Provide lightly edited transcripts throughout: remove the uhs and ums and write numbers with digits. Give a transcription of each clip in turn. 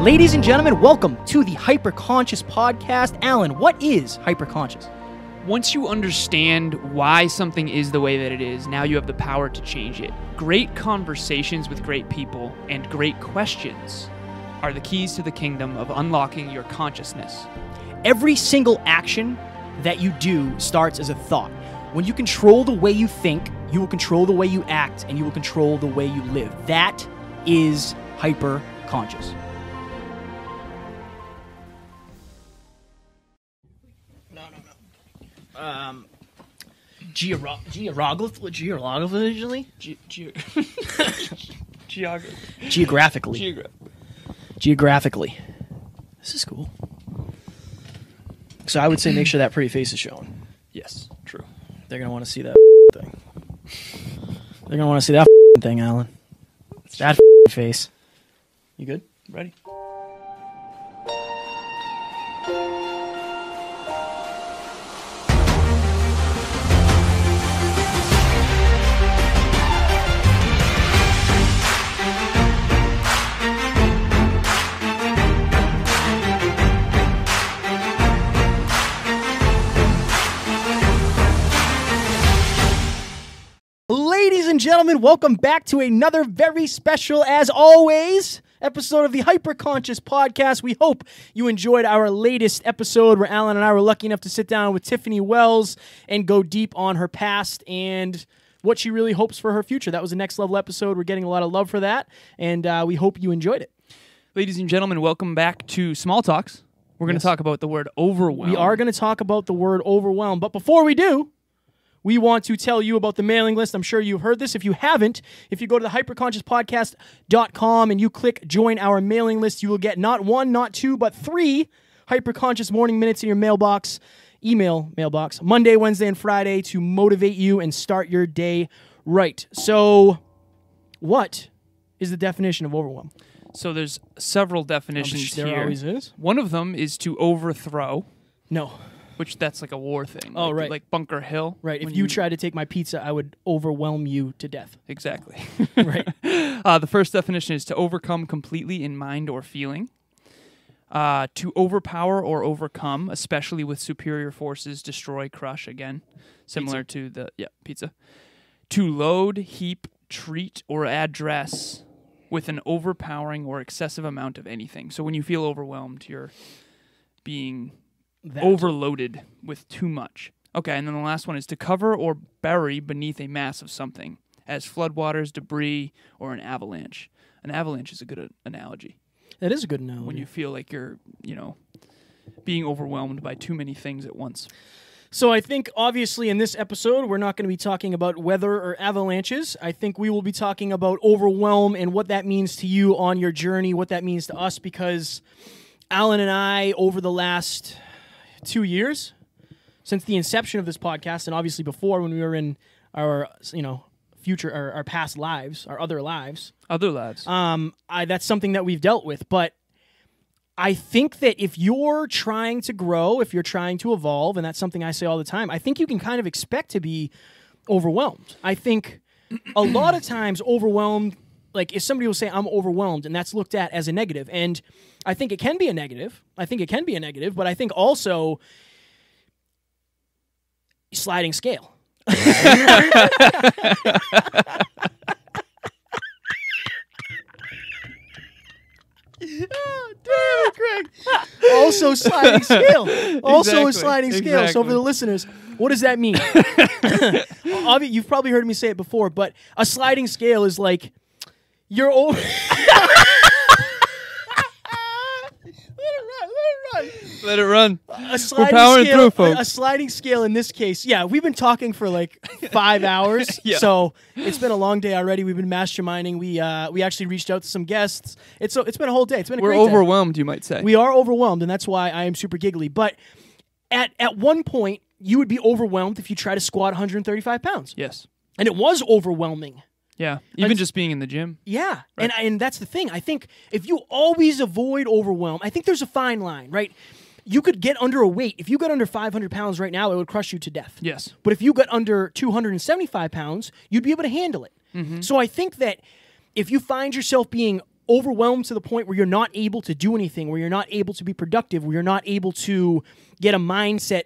Ladies and gentlemen, welcome to the Hyperconscious Podcast. Alan, what is hyperconscious? Once you understand why something is the way that it is, now you have the power to change it. Great conversations with great people and great questions are the keys to the kingdom of unlocking your consciousness. Every single action that you do starts as a thought. When you control the way you think, you will control the way you act, and you will control the way you live. That is hyperconscious. Geographically. This is cool. So I would say make sure that pretty face is showing. Yes, true. They're going to want to see that thing. They're going to want to see that thing, Alan. That face. You good? Ready? Ladies and gentlemen, welcome back to another very special, as always, episode of the Hyperconscious Podcast. We hope you enjoyed our latest episode where Alan and I were lucky enough to sit down with Tiffany Wells and go deep on her past and what she really hopes for her future. That was a next level episode. We're getting a lot of love for that, and we hope you enjoyed it. Ladies and gentlemen, welcome back to Small Talks. We're going to talk about the word overwhelm. We are going to talk about the word overwhelm, but before we do, we want to tell you about the mailing list. I'm sure you've heard this. If you haven't, if you go to the hyperconsciouspodcast.com and you click join our mailing list, you will get not one, not two, but 3 Hyperconscious Morning Minutes in your mailbox, email mailbox, Monday, Wednesday, and Friday to motivate you and start your day right. So what is the definition of overwhelm? So there's several definitions here. There always is. One of them is to overthrow. No. Which that's like a war thing. Oh, like, right. Like Bunker Hill. Right. If you tried to take my pizza, I would overwhelm you to death. Exactly. Right. The first definition is to overcome completely in mind or feeling. To overpower or overcome, especially with superior forces, destroy, crush, again. Similar to the, pizza. To load, heap, treat, or address with an overpowering or excessive amount of anything. So when you feel overwhelmed, you're being overloaded with too much. Okay, and then the last one is to cover or bury beneath a mass of something, as floodwaters, debris, or an avalanche. An avalanche is a good analogy. That is a good analogy. When you feel like you're, being overwhelmed by too many things at once. So I think, obviously, in this episode, we're not going to be talking about weather or avalanches. I think we will be talking about overwhelm and what that means to you on your journey, what that means to us, because Alan and I, over the last 2 years, since the inception of this podcast, and obviously before when we were in our, future, our past lives, our other lives. That's something that we've dealt with. But I think that if you're trying to grow, if you're trying to evolve, and that's something I say all the time, I think you can kind of expect to be overwhelmed. I think a lot of times overwhelmed, like if somebody will say, I'm overwhelmed, and that's looked at as a negative. And I think it can be a negative. But I think also sliding scale. Oh, damn it, Craig. Also sliding scale. A sliding scale. Exactly. So for the listeners, what does that mean? You've probably heard me say it before, but a sliding scale is like you're over. Let it run. A sliding We're powering scale, through, folks. A sliding scale in this case, we've been talking for like 5 hours, so it's been a long day already. We've been masterminding. We actually reached out to some guests. It's been a whole day. It's been a great day. We're overwhelmed, you might say. We are overwhelmed, and that's why I am super giggly. But at one point, you would be overwhelmed if you try to squat 135 pounds. Yes. And it was overwhelming. Yeah, even just being in the gym. Yeah, right. And that's the thing. I think if you always avoid overwhelm, I think there's a fine line, right? You could get under a weight. If you got under 500 pounds right now, it would crush you to death. Yes. But if you got under 275 pounds, you'd be able to handle it. Mm-hmm. So I think that if you find yourself being overwhelmed to the point where you're not able to do anything, where you're not able to be productive, where you're not able to get a mindset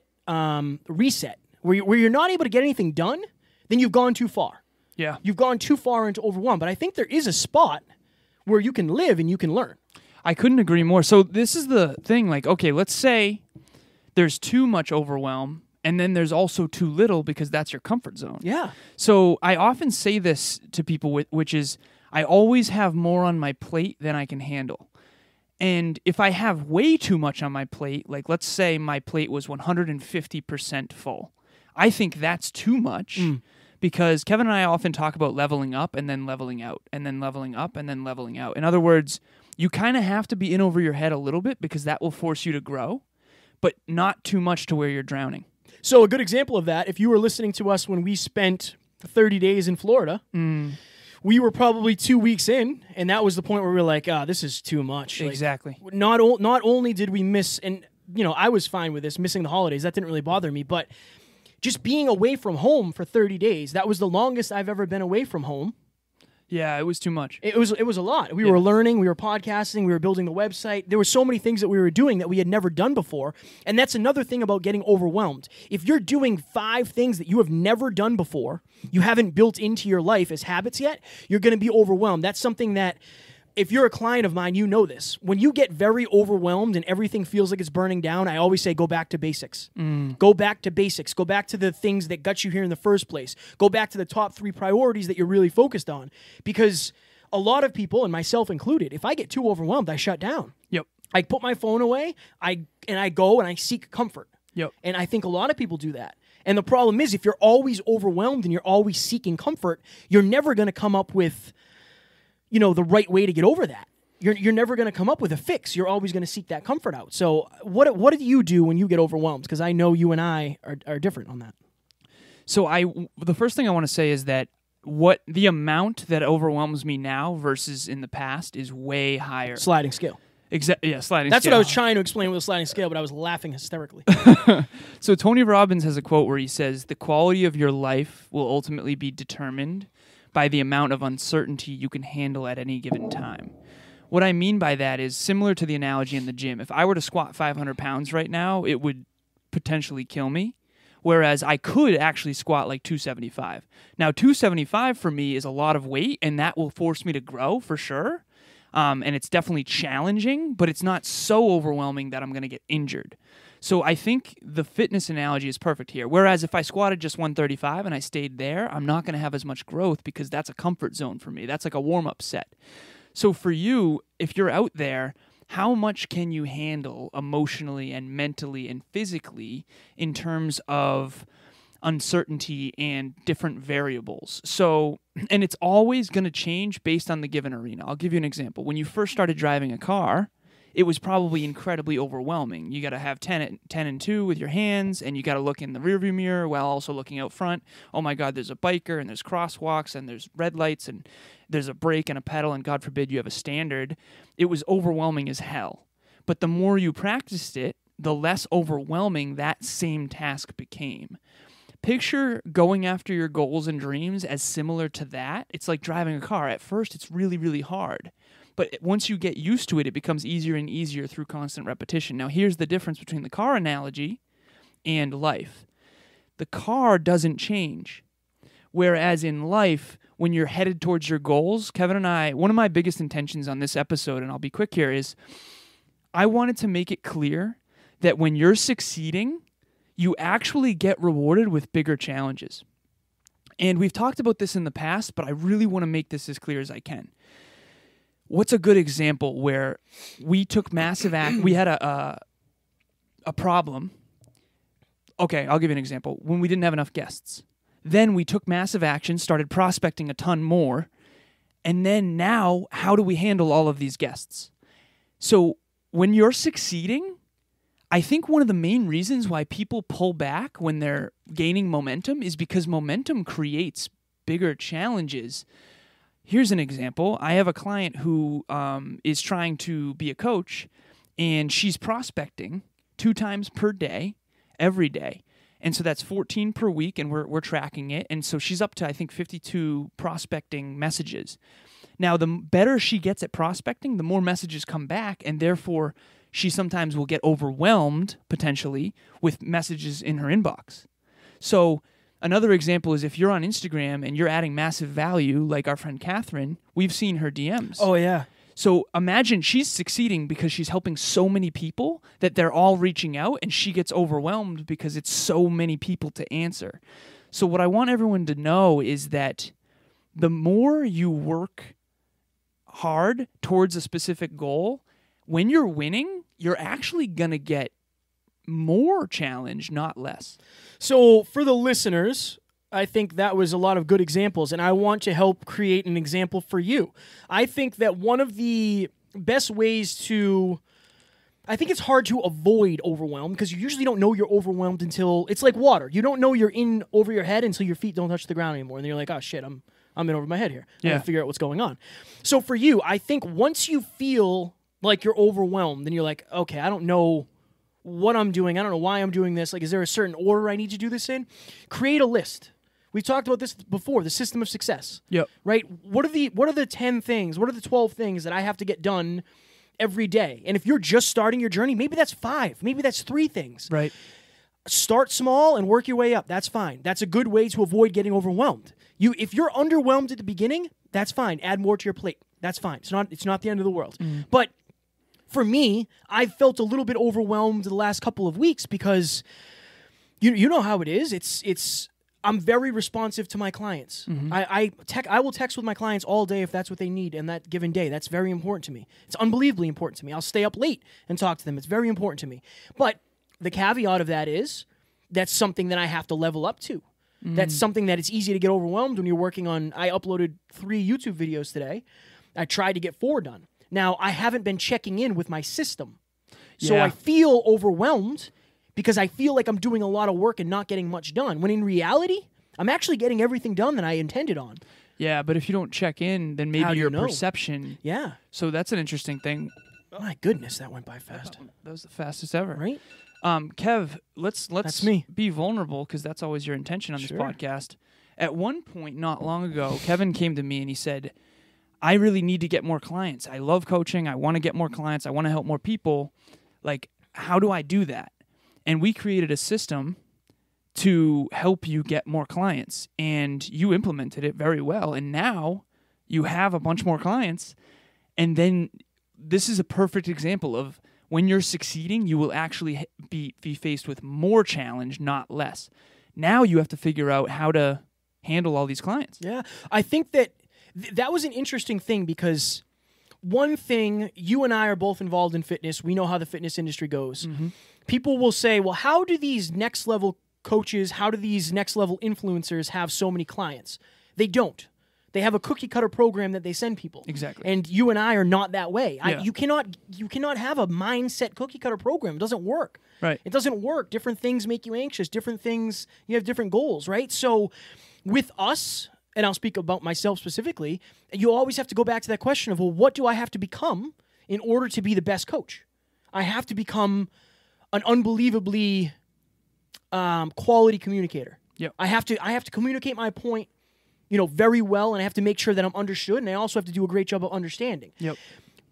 reset, where you're not able to get anything done, then you've gone too far. Yeah. You've gone too far into overwhelm. But I think there is a spot where you can live and you can learn. I couldn't agree more. So this is the thing, like, okay, let's say there's too much overwhelm, and then there's also too little because that's your comfort zone. Yeah. So I often say this to people, which is I always have more on my plate than I can handle. And if I have way too much on my plate, like let's say my plate was 150% full, I think that's too much because Kevin and I often talk about leveling up and then leveling out and then leveling up and then leveling out. In other words, you kind of have to be in over your head a little bit because that will force you to grow, but not too much to where you're drowning. So a good example of that, if you were listening to us when we spent 30 days in Florida, we were probably 2 weeks in, and that was the point where we were like, this is too much. Exactly. Like, not only did we miss, and I was fine with this, missing the holidays. That didn't really bother me, but just being away from home for 30 days, that was the longest I've ever been away from home. Yeah, it was too much. It was a lot. We were learning, we were podcasting, we were building the website. There were so many things that we were doing that we had never done before. And that's another thing about getting overwhelmed. If you're doing 5 things that you have never done before, you haven't built into your life as habits yet, you're going to be overwhelmed. That's something that, if you're a client of mine, you know this. When you get very overwhelmed and everything feels like it's burning down, I always say go back to basics. Go back to basics. Go back to the things that got you here in the first place. Go back to the top 3 priorities that you're really focused on. Because a lot of people, and myself included, if I get too overwhelmed, I shut down. Yep. I put my phone away, I go and I seek comfort. Yep. And I think a lot of people do that. And the problem is, if you're always overwhelmed and you're always seeking comfort, you're never going to come up with the right way to get over that. You're never going to come up with a fix. You're always going to seek that comfort out. So what do you do when you get overwhelmed? Because I know you and I are different on that. So the first thing I want to say is that the amount that overwhelms me now versus in the past is way higher. Sliding scale. Sliding scale. That's what I was trying to explain with a sliding scale, but I was laughing hysterically. So Tony Robbins has a quote where he says, "The quality of your life will ultimately be determined by the amount of uncertainty you can handle at any given time." What I mean by that is similar to the analogy in the gym. If I were to squat 500 pounds right now, it would potentially kill me, whereas I could actually squat like 275. Now, 275 for me is a lot of weight, and that will force me to grow for sure, and it's definitely challenging, but it's not so overwhelming that I'm going to get injured. So I think the fitness analogy is perfect here. Whereas if I squatted just 135 and I stayed there, I'm not going to have as much growth because that's a comfort zone for me. That's like a warm-up set. So for you, if you're out there, how much can you handle emotionally and mentally and physically in terms of uncertainty and different variables? So, and it's always going to change based on the given arena. I'll give you an example. When you first started driving a car, it was probably incredibly overwhelming. You got to have 10 and 2 with your hands, and you got to look in the rearview mirror while also looking out front. Oh my God, there's a biker, and there's crosswalks, and there's red lights, and there's a brake and a pedal, and God forbid you have a standard. It was overwhelming as hell. But the more you practiced it, the less overwhelming that same task became. Picture going after your goals and dreams as similar to that. It's like driving a car. At first, it's really, really hard. But once you get used to it, it becomes easier and easier through constant repetition. Now, here's the difference between the car analogy and life. The car doesn't change. Whereas in life, when you're headed towards your goals, Kevin and I, one of my biggest intentions on this episode, and I'll be quick here, is I wanted to make it clear that when you're succeeding, you actually get rewarded with bigger challenges. And we've talked about this in the past, but I really want to make this as clear as I can. What's a good example where we took massive action? We had a problem. Okay, I'll give you an example. When we didn't have enough guests. Then we took massive action, started prospecting a ton more. And then now, how do we handle all of these guests? So when you're succeeding, I think one of the main reasons why people pull back when they're gaining momentum is because momentum creates bigger challenges. Here's an example. I have a client who is trying to be a coach, and she's prospecting 2 times per day, every day. And so that's 14 per week, and we're tracking it. And so she's up to, I think, 52 prospecting messages. Now, the better she gets at prospecting, the more messages come back, and therefore she sometimes will get overwhelmed, potentially, with messages in her inbox. So another example is if you're on Instagram and you're adding massive value, like our friend Catherine, we've seen her DMs. Oh, yeah. So imagine she's succeeding because she's helping so many people that they're all reaching out, and she gets overwhelmed because it's so many people to answer. So what I want everyone to know is that the more you work hard towards a specific goal, when you're winning, you're actually going to get more challenge, not less. So for the listeners, I think that was a lot of good examples, and I want to help create an example for you. I think that one of the best ways to... I think it's hard to avoid overwhelm because you usually don't know you're overwhelmed until... It's like water. You don't know you're in over your head until your feet don't touch the ground anymore, and then you're like, oh, shit, I'm in over my head here. I gotta figure out what's going on. So for you, I think once you feel like you're overwhelmed, then you're like, okay, I don't know what I'm doing. I don't know why I'm doing this. Like, is there a certain order I need to do this in? Create a list. We talked about this before, the system of success. Yep. Right? What are the 10 things? What are the 12 things that I have to get done every day? And if you're just starting your journey, maybe that's 5. Maybe that's 3 things. Right. Start small and work your way up. That's fine. That's a good way to avoid getting overwhelmed. If you're underwhelmed at the beginning, that's fine. Add more to your plate. That's fine. It's not the end of the world. But for me, I felt a little bit overwhelmed the last couple of weeks because you know how it is. I'm very responsive to my clients. I will text with my clients all day if that's what they need in that given day. That's very important to me. It's unbelievably important to me. I'll stay up late and talk to them. It's very important to me. But the caveat of that is that's something that I have to level up to. That's something that it's easy to get overwhelmed when you're working on... I uploaded 3 YouTube videos today. I tried to get 4 done. Now, I haven't been checking in with my system. So I feel overwhelmed because I feel like I'm doing a lot of work and not getting much done, when in reality, I'm actually getting everything done that I intended on. Yeah, but if you don't check in, then maybe your perception... Yeah. So that's an interesting thing. Oh, my goodness, that went by fast. That was the fastest ever. Right? Kev, let's That's me. be vulnerable because that's always your intention on this podcast. At one point, not long ago, Kevin came to me and he said, I really need to get more clients. I love coaching. I want to get more clients. I want to help more people. Like, how do I do that? And we created a system to help you get more clients, and you implemented it very well. And now you have a bunch more clients. And then this is a perfect example of when you're succeeding, you will actually be faced with more challenge, not less. Now you have to figure out how to handle all these clients. Yeah. I think that that was an interesting thing because one thing, you and I are both involved in fitness. We know how the fitness industry goes. People will say, well, how do these next level coaches, how do these next level influencers have so many clients? They don't. They have a cookie cutter program that they send people. Exactly. And you and I are not that way. Yeah. You cannot have a mindset cookie cutter program. It doesn't work. Right. It doesn't work. Different things make you anxious. Different things, you have different goals, right? So with us, and I'll speak about myself specifically, you always have to go back to that question of, well, what do I have to become in order to be the best coach? I have to become an unbelievably quality communicator. Yep. I have to communicate my point, very well, and I have to make sure that I'm understood, and I also have to do a great job of understanding. Yep.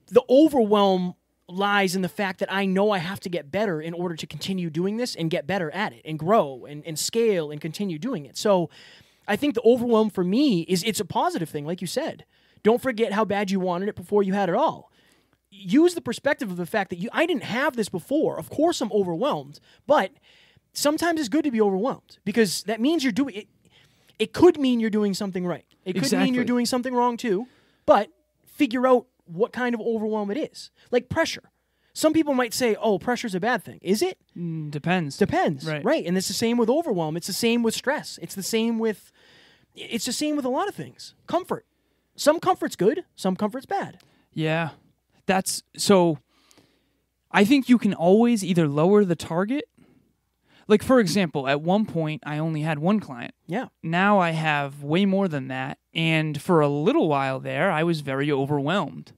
The overwhelm lies in the fact that I know I have to get better in order to continue doing this and get better at it and grow and scale and continue doing it. So I think the overwhelm for me it's a positive thing, like you said. Don't forget how bad you wanted it before you had it all. Use the perspective of the fact that I didn't have this before. Of course I'm overwhelmed, but sometimes it's good to be overwhelmed because that means you're doing it. It could mean you're doing something right. It could mean you're doing something wrong too, but figure out what kind of overwhelm it is. Like pressure. Some people might say, oh, pressure's a bad thing. Is it? Depends. Depends. Right. And it's the same with overwhelm. It's the same with stress. It's the same with a lot of things. Comfort. Some comfort's good. Some comfort's bad. Yeah. So I think you can always either lower the target. Like, for example, at one point, I only had 1 client. Yeah. Now I have way more than that. And for a little while there, I was very overwhelmed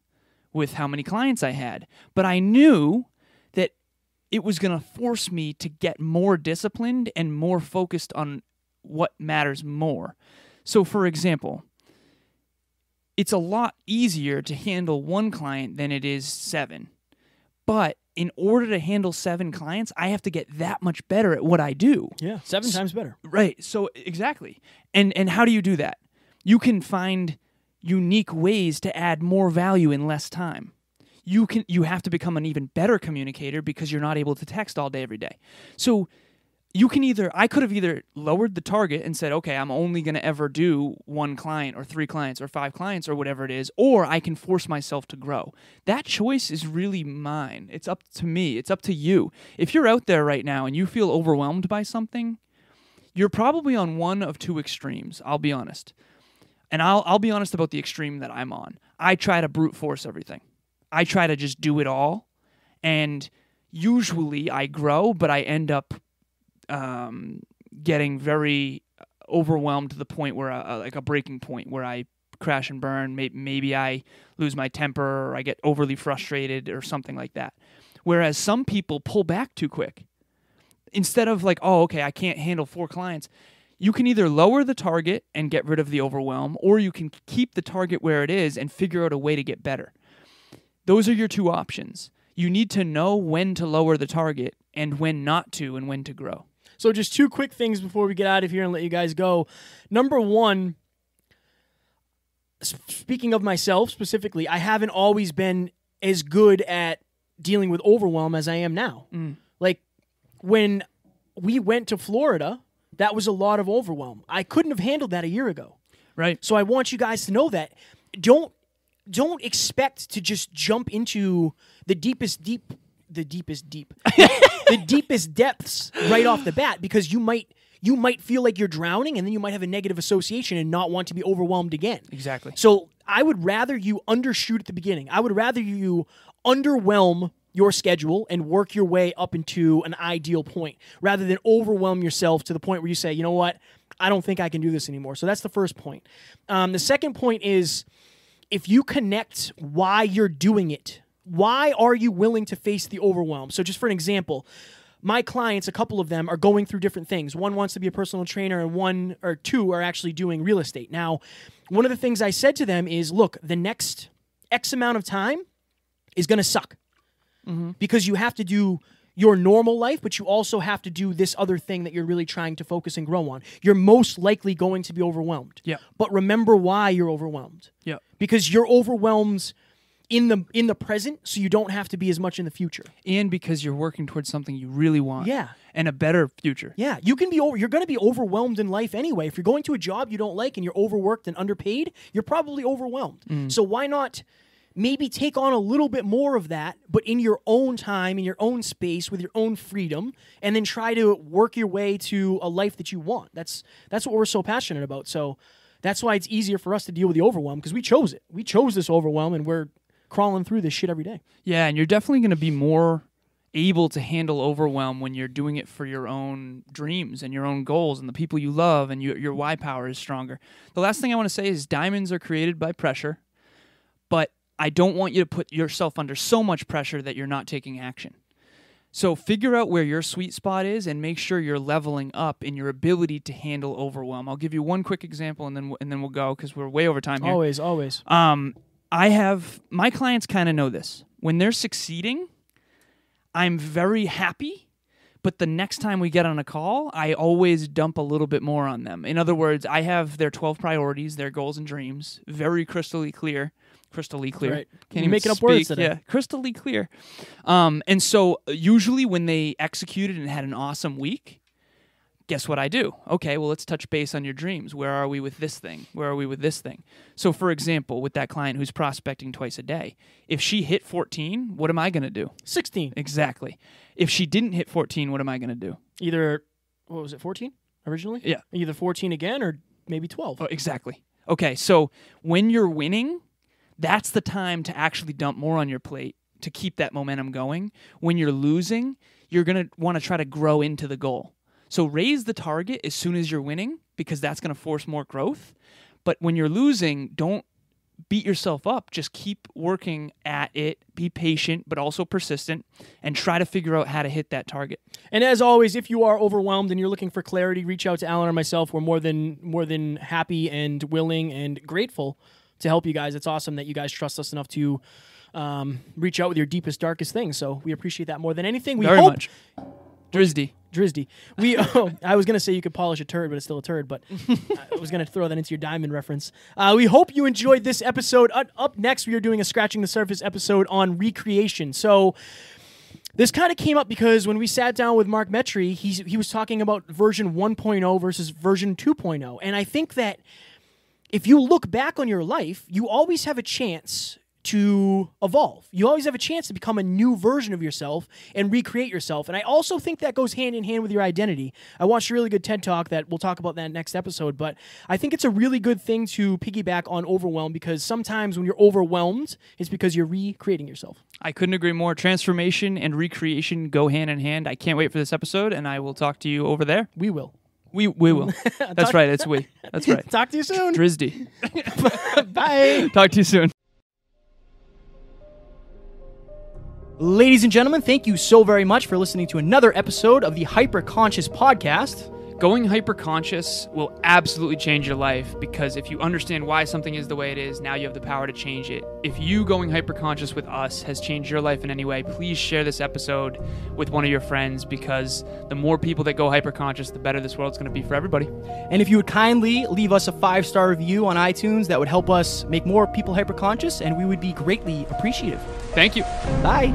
with how many clients I had. But I knew that it was going to force me to get more disciplined and more focused on what matters more. So, for example, it's a lot easier to handle one client than it is 7. But in order to handle 7 clients, I have to get that much better at what I do. Yeah, 7 times better. Right. So exactly. And how do you do that? You can find unique ways to add more value in less time. You have to become an even better communicator because you're not able to text all day every day. So I could have either lowered the target and said, okay, I'm only going to ever do 1 client or 3 clients or 5 clients or whatever it is, or I can force myself to grow. That choice is really mine. It's up to me. It's up to you. If you're out there right now and you feel overwhelmed by something, you're probably on one of 2 extremes, I'll be honest. And I'll be honest about the extreme that I'm on. I try to brute force everything. I try to just do it all, and usually I grow, but I end up getting very overwhelmed to the point where, like a breaking point, where I crash and burn. Maybe I lose my temper, or I get overly frustrated, or something like that. Whereas some people pull back too quick. Instead of like, oh, okay, I can't handle 4 clients. You can either lower the target and get rid of the overwhelm, or you can keep the target where it is and figure out a way to get better. Those are your 2 options. You need to know when to lower the target and when not to, and when to grow. So just 2 quick things before we get out of here and let you guys go. Number 1, speaking of myself specifically, I haven't always been as good at dealing with overwhelm as I am now. Like, when we went to Florida, that was a lot of overwhelm. I couldn't have handled that a year ago. Right. So I want you guys to know that. Don't expect to just jump into the deepest depths right off the bat, because you might feel like you're drowning, and then you might have a negative association and not want to be overwhelmed again. Exactly. So I would rather you undershoot at the beginning. I would rather you underwhelm your schedule and work your way up into an ideal point, rather than overwhelm yourself to the point where you say, you know what, I don't think I can do this anymore. So that's the first point. The second point is, if you connect why you're doing it, why are you willing to face the overwhelm? So just for an example, my clients, a couple of them, are going through different things. One wants to be a personal trainer, and 1 or 2 are actually doing real estate. Now, one of the things I said to them is, look, the next X amount of time is going to suck, because you have to do your normal life, but you also have to do this other thing that you're really trying to focus and grow on. You're most likely going to be overwhelmed. Yeah. But remember why you're overwhelmed. Yeah. Because you're overwhelmed in the present, so you don't have to be as much in the future. And because you're working towards something you really want. Yeah. And a better future. Yeah. You're going to be overwhelmed in life anyway. If you're going to a job you don't like and you're overworked and underpaid, you're probably overwhelmed. So why not maybe take on a little bit more of that, but in your own time, in your own space, with your own freedom, and then try to work your way to a life that you want. That's what we're so passionate about. So that's why it's easier for us to deal with the overwhelm, because we chose it. We chose this overwhelm, and we're crawling through this shit every day. Yeah, and you're definitely going to be more able to handle overwhelm when you're doing it for your own dreams and your own goals and the people you love, and your why power is stronger. The last thing I want to say is diamonds are created by pressure, but I don't want you to put yourself under so much pressure that you're not taking action. So figure out where your sweet spot is and make sure you're leveling up in your ability to handle overwhelm. I'll give you one quick example, and then we'll go, because we're way over time here. Always. My clients kind of know this. When they're succeeding, I'm very happy, but the next time we get on a call, I always dump a little bit more on them. In other words, I have their 12 priorities, their goals and dreams, very crystally clear. Right. Can't You're making up words today. Yeah, crystally clear. And so usually when they executed and had an awesome week, guess what I do? Okay, well, let's touch base on your dreams. Where are we with this thing? Where are we with this thing? So, for example, with that client who's prospecting twice a day, if she hit 14, what am I going to do? 16. Exactly. If she didn't hit 14, what am I going to do? Either, 14 originally? Yeah. Either 14 again or maybe 12. Oh, exactly. Okay, so when you're winning, that's the time to actually dump more on your plate to keep that momentum going. When you're losing, you're going to want to try to grow into the goal. So raise the target as soon as you're winning, because that's going to force more growth. But when you're losing, don't beat yourself up. Just keep working at it. Be patient, but also persistent, and try to figure out how to hit that target. And as always, if you are overwhelmed and you're looking for clarity, reach out to Alan or myself. We're more than happy and willing and grateful to help you guys. It's awesome that you guys trust us enough to reach out with your deepest, darkest things. So we appreciate that more than anything. We Very hope much. Drizzy. I was going to say you could polish a turd, but it's still a turd. But I was going to throw that into your diamond reference. We hope you enjoyed this episode. Up next, we are doing a Scratching the Surface episode on recreation. So this kind of came up because when we sat down with Mark Metry, he was talking about version 1.0 versus version 2.0. And I think that if you look back on your life, you always have a chance to evolve. You always have a chance to become a new version of yourself and recreate yourself. And I also think that goes hand in hand with your identity. I watched a really good TED Talk that we'll talk about that next episode, but I think it's a really good thing to piggyback on Overwhelm, because sometimes when you're overwhelmed, it's because you're recreating yourself. I couldn't agree more. Transformation and recreation go hand in hand. I can't wait for this episode, and I will talk to you over there. We will. We will. That's right. It's we. That's right. Talk to you soon. Drizzy. Bye. Talk to you soon. Ladies and gentlemen, thank you so very much for listening to another episode of the Hyper Conscious Podcast. Going hyper-conscious will absolutely change your life, because if you understand why something is the way it is, now you have the power to change it. If you going hyper-conscious with us has changed your life in any way, please share this episode with one of your friends, because the more people that go hyper-conscious, the better this world's going to be for everybody. And if you would kindly leave us a 5-star review on iTunes, that would help us make more people hyper-conscious, and we would be greatly appreciative. Thank you. Bye.